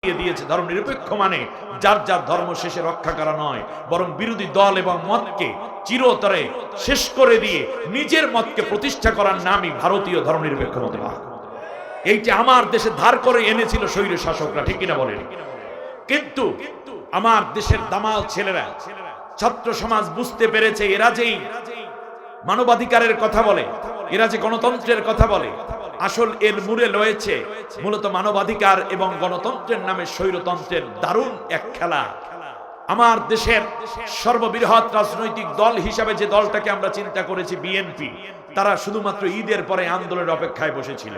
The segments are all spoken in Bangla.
দিয়েছে। ধর্ম নিরপেক্ষ মানে যার যার ধর্ম শেষে রক্ষা করা নয়, বরং বিরোধী দল এবং মতকে চিরতরে শেষ করে দিয়ে নিজের মতকে প্রতিষ্ঠা করার নামই ভারতীয় ধর্ম নিরপেক্ষ মতবাদ। এইটা আমার দেশে ধার করে এনেছিল স্বৈর শাসকরা, ঠিক কিনা বলেন? কিন্তু আমার দেশের দামাল ছেলেরা, ছাত্র সমাজ বুঝতে পেরেছে এরা যেই মানবাধিকারের কথা বলে, এরা যে গণতন্ত্রের কথা বলে, আসল এর মূলে রয়েছে মূলত মানবাধিকার এবং গণতন্ত্রের নামে স্বৈরতন্ত্রের দারুণ এক খেলা। আমার দেশের সর্ববৃহৎ রাজনৈতিক দল হিসাবে যে দলটাকে আমরা চিন্তা করেছি বিএনপি, তারা শুধুমাত্র ঈদের পরে আন্দোলনের অপেক্ষায় বসেছিল।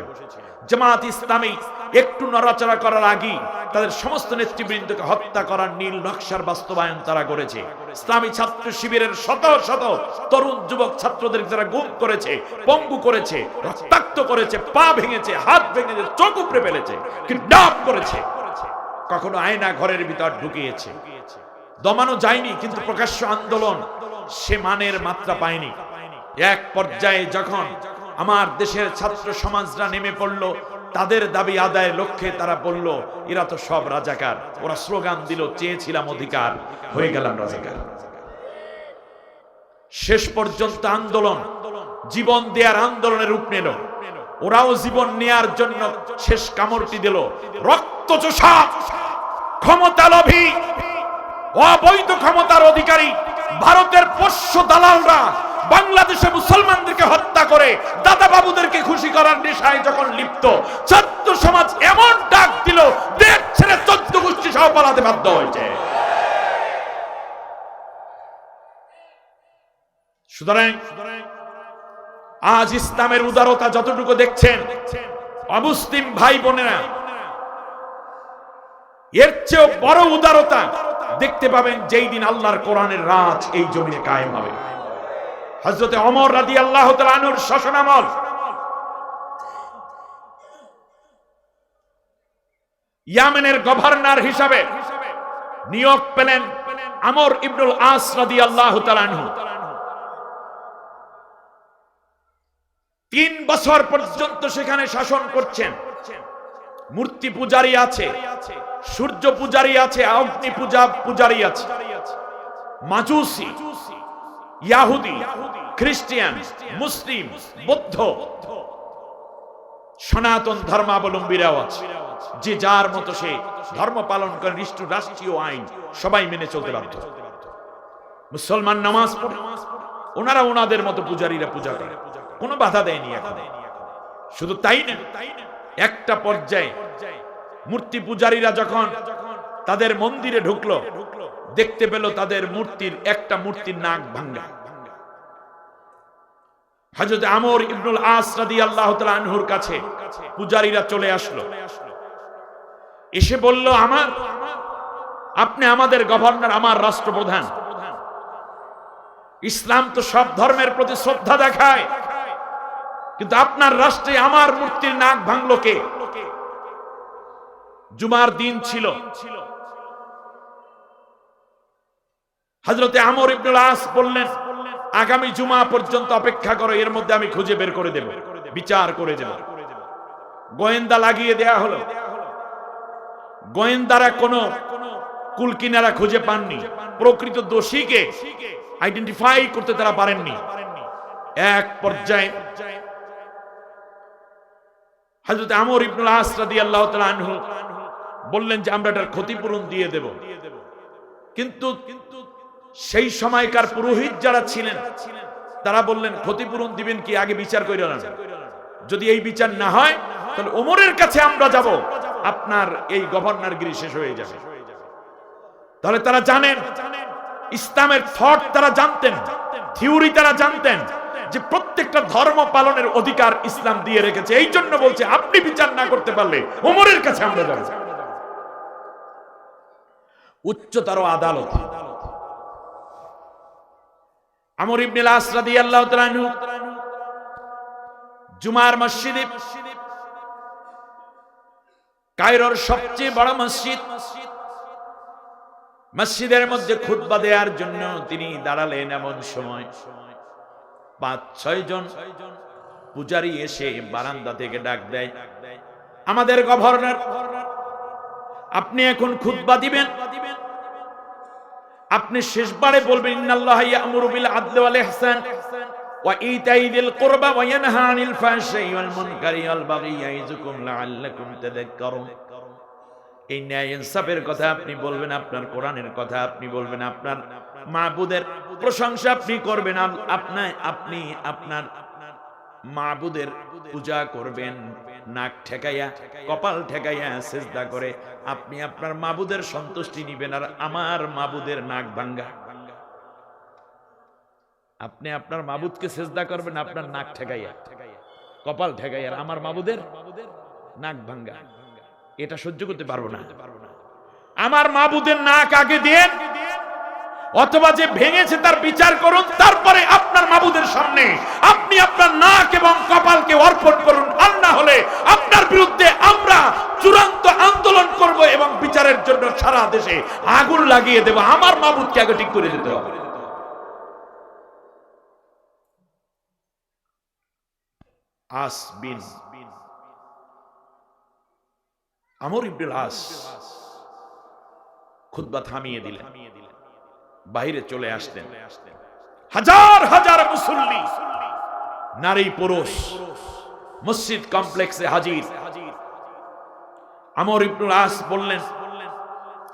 জামাত ইসলামী একটু নড়াচড়া করার আগেই তাদের সমস্ত নেতৃবৃন্দকে হত্যা করার নীল নকশার বাস্তবায়ন তারা করেছে। ইসলামী ছাত্র শিবিরের শত শত তরুণ যুবক ছাত্রদের যারা গুম করেছে, পঙ্গু করেছে, রক্তাক্ত করেছে, পা ভেঙেছে, হাত ভেঙেছে, চোখ উপড়ে ফেলেছে, কিডন্যাপ করেছে, কখনো আয়না ঘরের ভিতর ঢুকিয়েছে। দমানো যায়নি, কিন্তু প্রকাশ্য আন্দোলন সে মানের মাত্রা পায়নি। এক পর্যায়ে যখন আমার দেশের ছাত্র সমাজরা নেমে পড়ল তাদের দাবি আদায়ের লক্ষ্যে, তারা বলল এরা তো সব রাজাকার। ওরা স্লোগান দিল চেয়েছিলাম অধিকার, হয়ে গেলাম রাজাকার। শেষ পর্যন্ত আন্দোলন জীবন দেওয়ার আন্দোলনের রূপ নিল। ওরাও জীবন নেয়ার জন্য শেষ কামড়টি দিল। রক্তচোষা ক্ষমতালোভী অবৈধ ক্ষমতার অধিকারী ভারতের পোষ্য দালালরা বাংলাদেশে মুসলমানদেরকে হত্যা করে দাদা বাবুদেরকে খুশি করার নেশায় যখন লিপ্ত, ছাত্র সমাজ এমন ডাক দিল দেশ ছেড়ে 14 গোষ্ঠী সহ পালাতে বাধ্য হয়েছে। সুতরাং আজ ইসলামের উদারতা যতটুকু দেখছেন অমুসলিম ভাই বোনেরা, এর চেয়েও বড় উদারতা দেখতে পাবেন যেই দিন আল্লাহর কোরআনের রাজ এই জমিনে কায়েম হবে। হযরতে ওমর রাদিয়াল্লাহু তাআলা আনহুর শাসনামল ইয়ামেনের গভর্নর হিসাবে নিয়োগ পেলেন আমর ইবনুল আস রাদিয়াল্লাহু তাআলা আনহু। 3 বছর পর্যন্ত সেখানে শাসন করছেন। মূর্তি পূজারী আছে, সূর্য পূজারী আছে, অগ্নি পূজারী আছে, মাজুসি, ইহুদি, খ্রিস্টান, মুসলিম, বৌদ্ধ, সনাতন ধর্মাবলম্বীরাও আছে। যে যার মতো সে ধর্ম পালন করে, রাষ্ট্রীয় আইন সবাই মেনে চলতে বাধ্য। মুসলমান নামাজ পড়ে, ওনারা ওনাদের মতো পূজারীরা পূজা করে, কোনো বাধা দেয়নি এখন। শুধু তাই না, একটা পর্যায়ে মূর্তি পূজারীরা যখন তাদের মন্দিরে ঢুকলো, দেখতে পেল তাদের একটা মূর্তির নাক ভাঙ্গা। হযরত আমর ইবনুল আস রাদিয়াল্লাহু তাআলা আনহুর কাছে পূজারীরা চলে আসলো, এসে বলল আপনি আমাদের গভর্নর, আমার রাষ্ট্রপ্রধান, ইসলাম তো সব ধর্মের প্রতি শ্রদ্ধা দেখায়, কিন্তু আপনার রাষ্ট্রে আমার মূর্তির নাক ভাঙলো কে? জুমার দিন ছিল। হযরতে আমর ইবনুল আস বললেন আগামী জুমা পর্যন্ত অপেক্ষা করো, এর মধ্যে আমি খুঁজে বের করে দেব, বিচার করে দেব। গোয়েন্দা লাগিয়ে দেয়া হলো। গোয়েন্দারা কোনো কুলকিনারা খুঁজে পাননি, প্রকৃত দোষীকে আইডেন্টিফাই করতে তারা পারেননি। এক পর্যায়ে হযরত আমর ইবনুল আস রাদিয়াল্লাহু তাআলা আনহু বললেন যে আমরা এটার ক্ষতিপূরণ দিয়ে দেব। কিন্তু সেই সময়কার পুরোহিত যারা ছিলেন তারা বললেন ক্ষতিপূরণ দিবেন কি, আগে বিচার করে নেন। যদি এই বিচার না হয় তাহলে ওমরের কাছে আমরা যাব, আপনার এই গভর্নরগিরি শেষ হয়ে যাবে। তাহলে তারা জানেন ইসলামের থট, তারা জানতেন থিওরি, তারা জানতেন যে প্রত্যেকটা ধর্ম পালনের অধিকার ইসলাম দিয়ে রেখেছে। এই জন্য বলছে আপনি বিচার না করতে পারলে ওমরের কাছে আমরা যাব। উচ্চতর আদালত। আমর ইবনুল আস রাদিয়াল্লাহু তাআলা আনহু জুমার মসজিদে, কায়রোর সবচেয়ে বড় মসজিদ, মসজিদের মধ্যে খুতবা দেওয়ার জন্য তিনি দাঁড়ালেন। এমন সময় 5-6 জন পূজারী এসে বারান্দা থেকে ডাক দেয়, আমাদের গভর্নর আপনি এখন খুতবা দিবেন, আপনি শেষবারে বলবেন ইন্নাল্লাহা ইয়া'মুরু বিল আদলি ওয়াল ইহসান ওয়া ইতাই যিল কুরবা ওয়া ইয়ানহা আনিল ফাহশাই ওয়াল মুনকারি ওয়াল বাগই ইয়াইযুকুম লাআল্লাকুম তাযাক্কারুন। এই ন্যায় ইনসাফের কথা আপনি বলবেন, আপনার কোরআনের কথা আপনি বলবেন, আপনার মাবুদের প্রশংসা আপনি করবেন, আপনি আপনার মাবুদের পূজা করবেন, নাক ঠেকাইয়া কপাল ঠেকাইয়া সিজদা করে আপনি আপনার মাবুদের সন্তুষ্টি নিবেন। আর আমার মাবুদের নাক ভাঙ্গা, আপনি আপনার মাবুদকে সিজদা করবেন আপনার নাক ঠেকাইয়া কপাল ঠেকাইয়া, আর আমার মাবুদের নাক ভাঙ্গা, এটা সহ্য করতে পারবো না। আমার মাবুদের নাক আগে দেন, অথবা যে ভেঙেছে তার বিচার করুন, তারপরে আপনার মাবুদের সামনে আপনি আপনার নাক এবং কপালকে অর্পণ করুন। আর না হলে আপনার বিরুদ্ধে আমরা চূড়ান্ত আন্দোলন করব এবং বিচারের জন্য সারা দেশে আগুন লাগিয়ে দেব। আমার মাবুদকে আগে ঠিক করে দিতে হবে। আস বিন আমর ইবনুল আস খুতবা থামিয়ে দিলেন, বাইরে চলে আসলেন। হাজার হাজার মুসল্লি, নারী পুরুষ মসজিদ কমপ্লেক্সে হাজির। আমর ইবনুল আস বললেন,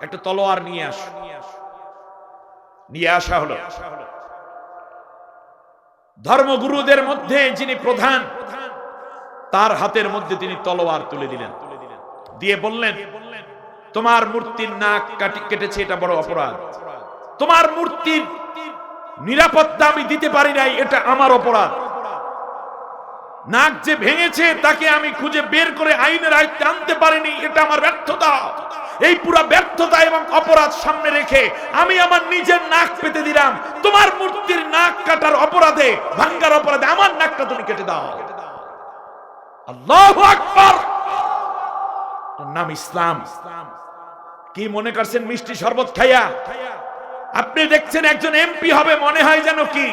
একটা তলোয়ার নিয়ে আস। নিয়ে আসা হলো। ধর্মগুরুদের মধ্যে যিনি প্রধান, তার হাতের মধ্যে তিনি তলোয়ার তুলে দিলেন, দিয়ে বললেন, তোমার মূর্তির নাক কেটেছে, এটা বড় অপরাধ। তোমার মূর্তির নিরাপত্তা আমি দিতে পারি নাই, এটা আমার অপরাধ। নাক যে ভেঙেছে তাকে আমি খুঁজে বের করে আইনের আয়ত্তে আনতে পারিনি, এটা আমার ব্যর্থতা। এই পুরো ব্যর্থতা এবং অপরাধ সামনে রেখে আমি আমার নিজের নাক পেতে দিলাম। তোমার মূর্তির নাক কাটার অপরাধে, ভাঙ্গার অপরাধে আমার নাকটা তুমি কেটে দাও। আল্লাহু আকবার। নাম ইসলাম। কি মনে করছেন মিষ্টি শরবত খাইয়া আপনি দেখছেন একজন এমপি হবে মনে হয় যেন কি?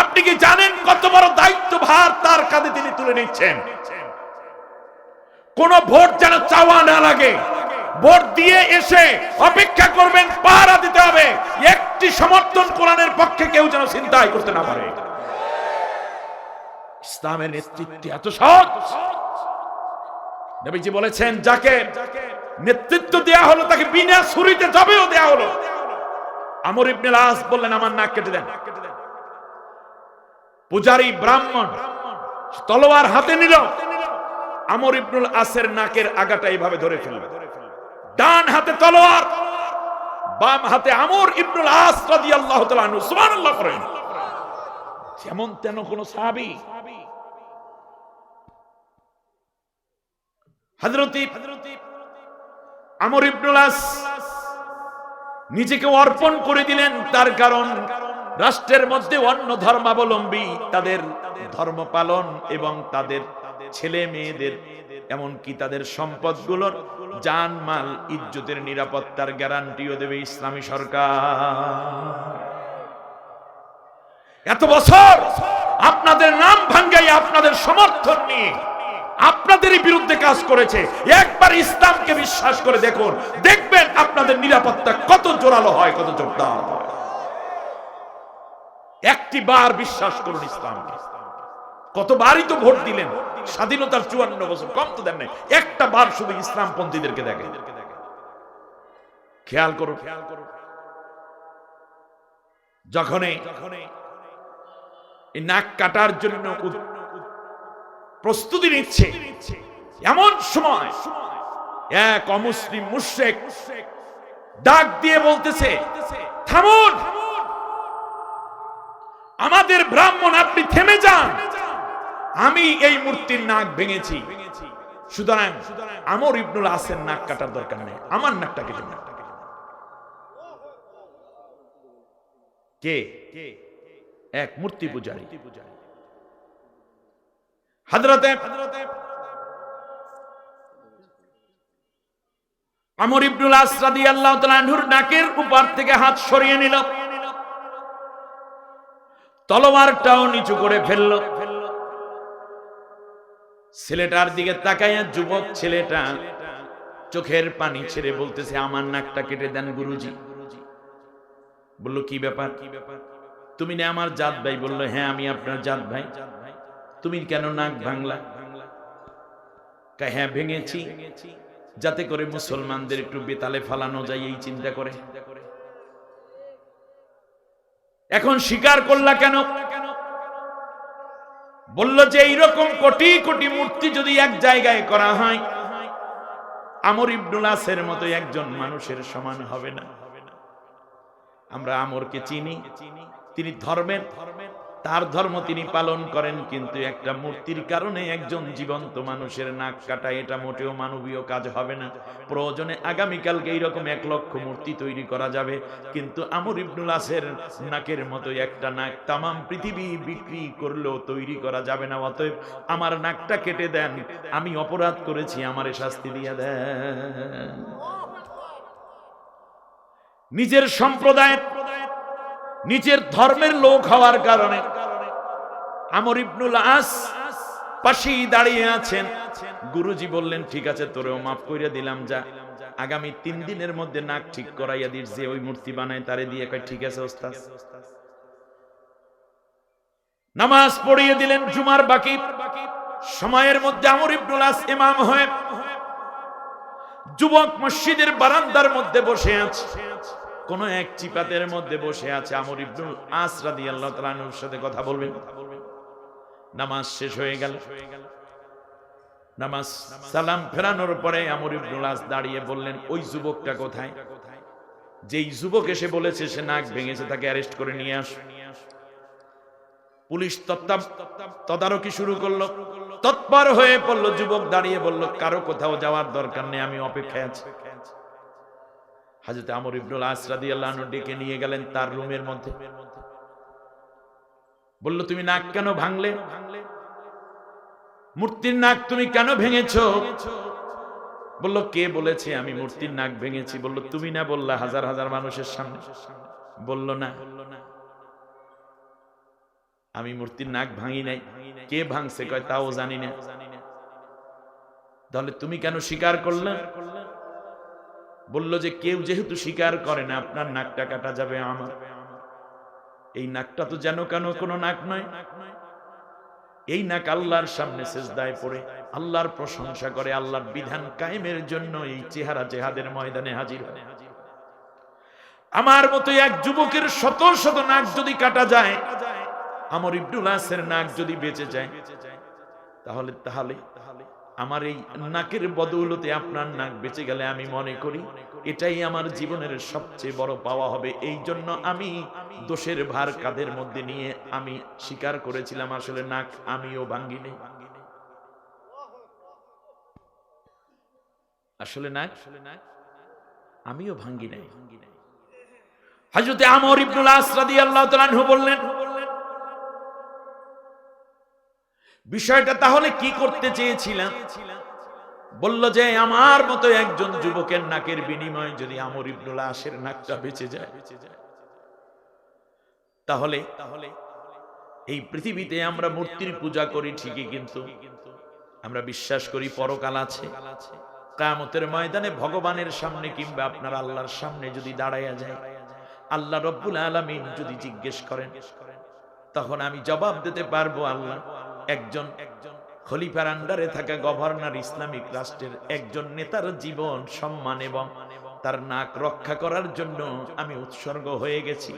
আপনি কি জানেন কত বড় দায়িত্বভার তার কাঁধে তিনি তুলে নিচ্ছেন? কোন ভোট যেন চাওয়া না লাগে, ভোট দিয়ে এসে অপেক্ষা করবেন, পাহারা দিতে হবে, একটি সমর্থন কোরআনের পক্ষে কেউ যেন চিন্তাই করতে না পারে। ইসলামের নেতৃত্ব এত সহজ। নবীজি বলেছেন, যাকে নেতৃত্ব দেয়া হলো তাকে বিনা ছুরিতে জবেও দেয়া হলো। আমর ইবনুল আস বললেন, আমার নাক কেটে দেন। পূজারী ব্রাহ্মণ তলোয়ার হাতে নিল, আমর ইবনুল আসের নাকের আগাটা এইভাবে ধরে ফেলল। ডান হাতে তলোয়ার, বাম হাতে আমর ইবনুল আস রাদিয়াল্লাহু তাআলা আনহু। সুবহানাল্লাহ করেন। যেমন তেন কোন সাহাবী। হযরত আমর ইবনুল আস নিজেকে অর্পণ করে দিলেন। তার কারণ রাষ্ট্রের মধ্যে অন্য ধর্মাবলম্বী তাদের ধর্ম পালন এবং তাদের ছেলে মেয়েদের, এমনকি তাদের সম্পদগুলোর জানমাল ইজ্জতের নিরাপত্তার গ্যারান্টিও দেবে ইসলামী সরকার। এত বছর আপনাদের নাম ভাঙ্গাইয়া আপনাদের সমর্থন নিয়ে আপনাদেরই বিরুদ্ধে কাজ করেছে। একবার ইসলামকে বিশ্বাস করে দেখুন, দেখবেন আপনাদের নিরাপত্তা কত জোরালো হয়, কত জোরদার হয়। একটি বার বিশ্বাস করুন ইসলামকে। কতবারই তো ভোট দিলেন, স্বাধীনতার 54 বছর, কম তো দেন নাই। একটা বার শুধু ইসলামপন্থীদেরকে দেখেন, খেয়াল করুন। যখন এই নাক কাটার জন্য প্রস্তুতি নিচ্ছে, এমন সময় এক অমুসলিম মুশরিক ডাক দিয়ে বলতেছে, থামুন, আমাদের ব্রাহ্মণ, আপনি থেমে যান। আমি এই মূর্তির নাক ভেঙেছি, সুতরাং আমর ইবনুল আসের নাক কাটার দরকার নেই, আমার নাকটা কেটে দিন। কে? এক মূর্তি পূজারী। হযরতে আমর ইবনুল আস রাদিয়াল্লাহু তাআলা আনহুর নাকের উপর থেকে হাত সরিয়ে নিল, তলোয়ারটাও নিচু করে ফেলল। ছেলেটার দিকে তাকাইয়া, যুবক ছেলেটা চোখের পানি ছেড়ে বলতেছে, আমার নাকটা কেটে দেন গুরুজি। বলল, কি ব্যাপার? তুমি না আমার জাত ভাই? বলল, হ্যাঁ আমি আপনার জাত ভাই। তুমি কেন নাক ভাঙলা? হ্যাঁ ভেঙেছি, যাতে করে মুসলমানদের একটু বেতালে ফালানো যায় এই চিন্তা করে। এখন স্বীকার করলা কেন? বলল যে এইরকম কোটি কোটি মূর্তি যদি এক জায়গায় করা হয়, আমর ইবনুল আসের মতো একজন মানুষের সমান হবে না। আমরা আমরকে চিনি, তিনি ধর্মের, তার ধর্ম তিনি পালন করেন, কিন্তু একটা মূর্তির কারণে একজন জীবন্ত মানুষের নাক কাটা, এটা মোটেও মানবীয় কাজ হবে না। প্রয়োজনে আগামীকালকে এইরকম 1 লক্ষ মূর্তি তৈরি করা যাবে, কিন্তু আমর ইবনুল আসের নাকের মতো একটা নাক তামাম পৃথিবী বিক্রি করলেও তৈরি করা যাবে না। অতএব আমার নাকটা কেটে দেন, আমি অপরাধ করেছি, আমারে শাস্তি দিয়ে দেন। নিজের সম্প্রদায়ের, নিজের ধর্মের লোক হওয়ার কারণে আমর ইবনুল আস পাশেই দাঁড়িয়ে আছেন। গুরুজি বললেন, ঠিক আছে, তোরেও মাফ কইরা দিলাম, যা আগামী 3 দিনের মধ্যে নাক ঠিক করাইয়া দিস, যে ওই মূর্তি বানায় তারে দিয়ে। কয়, ঠিক আছে ওস্তাদ। নামাজ পড়িয়ে দিলেন জুমার বাকি সময়ের মধ্যে। আমর ইবনুল আস ইমাম হয়ে যুবক মসজিদের বারান্দার মধ্যে বসে আছে, কোন এক চিপাতের মধ্যে বসে আছে। আমর ইবনুল আস রাদিয়াল্লাহু তাআলা আনহুর সাথে কথা বলবেন। নামাজ শেষ হয়ে গেল। নামাজ সালাম ফেরানোর পরে আমর ইবনুল আস দাঁড়িয়ে বললেন, ওই যুবকটা কোথায়? যেই যুবক এসে বলেছে সে নাক ভেঙেছে, তাকে অ্যারেস্ট করে নিয়ে আস। পুলিশ তদারকি শুরু করলো, তৎপর হয়ে পড়ল। যুবক দাঁড়িয়ে বলল, কারো কোথাও যাওয়ার দরকার নেই, আমি অপেক্ষায় আছি। হযরত আমর ইবনুল আস রাদিয়াল্লাহু আনহু ডেকে নিয়ে গেলেন তার রুমের মধ্যে। বলল, তুমি নাক কেন ভাঙলে? মূর্তির নাক তুমি কেন ভেঙেছো? বলল, কে বলেছে আমি মূর্তির নাক ভেঙেছি? বলল, তুমি না বললা হাজার হাজার মানুষের সামনে? বলল, না, আমি মূর্তির নাক ভাঙি নাই। কে ভাঙছে? কয়, তাও জানি না। তাহলে তুমি কেন স্বীকার করলে? বলল যে কেউ যেহেতু স্বীকার করে না, আপনার নাকটা কাটা যাবে। আমার এই নাকটা তো যেন কেন কোনো নাক নয়। এই নাক আল্লাহর সামনে সিজদায় পড়ে আল্লাহর প্রশংসা করে, আল্লাহর বিধান কায়েমের জন্য এই চেহারা জিহাদের ময়দানে হাজির হয়। আমার মতো এক যুবকের শত শত নাক যদি কাটা যায়, আমর ইবনুল আসের নাক যদি বেঁচে যায়, তাহলে তাহলে আমার এই নাকের বদৌলতে আপনার নাক বেঁচে গেলে আমি মনে করি এটাই আমার জীবনের সবচেয়ে বড় পাওয়া হবে। এই জন্য আমি দোষের ভার কাঁধের মধ্যে নিয়ে আমি স্বীকার করেছিলাম, আসলে নাক আমিও ভাঙ্গিনি। আসলে নাক আমিও ভাঙ্গি নাই। হযরত আমর ইবনুল আস রাদিয়াল্লাহু তাআলা আনহু বললেন, বিষয়টা তাহলে কি করতে চেয়েছিলাম? বলল যে আমার মতো একজন যুবকের নাকের বিনিময়ে যদি আমর ইবনুল আসের নাকটা বেঁচে যায়, তাহলে এই পৃথিবীতে আমরা মূর্তির পূজা করি ঠিকই, কিন্তু আমরা বিশ্বাস করি পরকাল আছে। কিয়ামতের ময়দানে ভগবানের সামনে কিংবা আপনার আল্লাহর সামনে যদি দাঁড়ায়া যায়, আল্লাহ রব্বুল আলামিন যদি জিজ্ঞেস করেন, তখন আমি জবাব দিতে পারবো, আল্লাহ একজন খলিফার আন্ডারে থাকা গভর্নর, ইসলামিক রাষ্ট্রের একজন নেতার জীবন, সম্মান এবং তার নাক রক্ষা করার জন্য আমি উৎসর্গ হয়ে গেছি,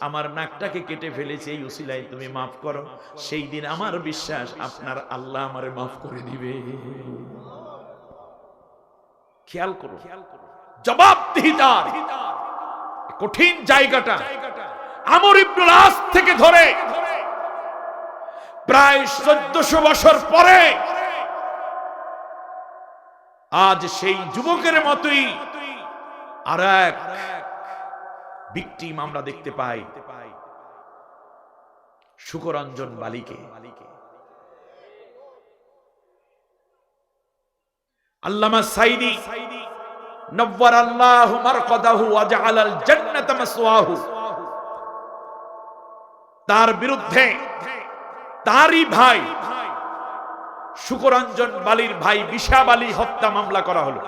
আমার নাকটাকে কেটে ফেলেছি, এই উসিলায় তুমি মাফ করো। সেই দিন আমার বিশ্বাস আপনার আল্লাহ আমারে মাফ করে দিবে। খেয়াল করো জবাবদিহিতার কঠিন জায়গাটা। আমর ইবনুল আস থেকে ধরে প্রায় 1400 বছর পরে আজ সেই যুবকের মতোই আর এক ভিকটিম আমরা দেখতে পাই, শুকরঞ্জন বালিকে। আল্লামা সাইদি নব্বারাল্লাহু মারকাদাহু ওয়া জাআলাল জান্নাতা মাসওয়াহু, তার বিরুদ্ধে তারই ভাই শুকরঞ্জন বালির ভাই বিশাব আলী হত্যা মামলা করা হলো।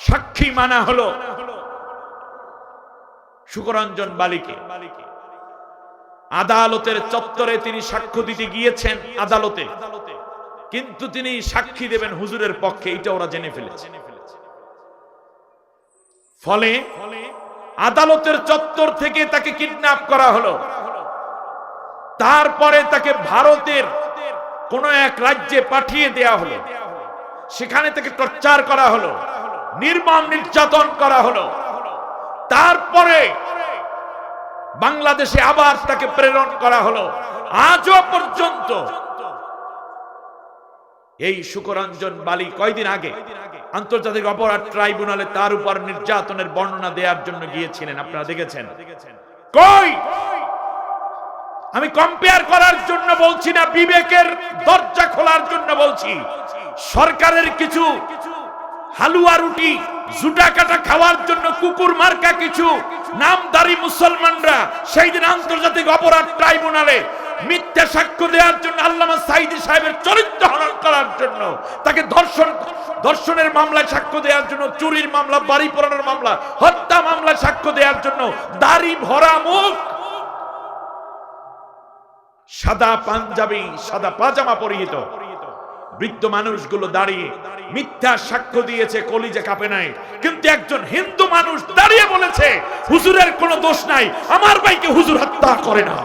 সাক্ষী মানা হলো শুকরঞ্জন বালিকে। আদালতের চত্বরে তিনি সাক্ষ্য দিতে গিয়েছেন আদালতে, কিন্তু তিনি সাক্ষী দেবেন হুজুরের পক্ষে, এটা ওরা জেনে ফেলেছে। ফলে আদালতের চত্বর থেকে তাকে কিডন্যাপ করা হলো। তারপরে তাকে ভারতের কোন এক রাজ্যে পাঠিয়ে দেয়া হলো। সেখানে তাকে টর্চার করা হলো, নির্মম নির্যাতন করা হলো। তারপরে বাংলাদেশে আবার তাকে প্রেরণ করা হলো। আজও পর্যন্ত এই শুকরঞ্জন বালি কয়দিন আগে আন্তর্জাতিক অপরাধ ট্রাইব্যুনালে তার উপর নির্যাতনের বর্ণনা দেওয়ার জন্য গিয়েছিলেন, আপনারা দেখেছেন। কই, আমি কম্পেয়ার করার জন্য বলছি না, বিবেকের দরজা খোলার জন্য বলছি। সরকারের কিছু হালুয়া রুটি জুটা কাটা খাওয়ার জন্য কুকুর মার্কা কিছু নামদারি মুসলমানরা সেই দিন আন্তর্জাতিক অপরাধ ট্রাইব্যুনালে মিথ্যা সাক্ষ্য দেওয়ার জন্য, আল্লামা সাঈদী সাহেবের চরিত্র হনন করার জন্য, তাকে ধর্ষণের মামলায় সাক্ষ্য দেওয়ার জন্য, চুরির মামলা, বাড়ি পোড়ানোর মামলা, হত্যা মামলায় সাক্ষ্য দেওয়ার জন্য দাড়ি ভরা মুখ, সাদা পাঞ্জাবি, সাদা পাজামা পরিহিত বৃদ্ধ মানুষগুলো দাঁড়িয়ে মিথ্যা সাক্ষ্য দিয়েছে, কলিজা কাঁপে নাই। কিন্তু একজন হিন্দু মানুষ দাঁড়িয়ে বলেছে হুজুরের কোনো দোষ নাই, আমার ভাইকে হুজুর হত্যা করে না।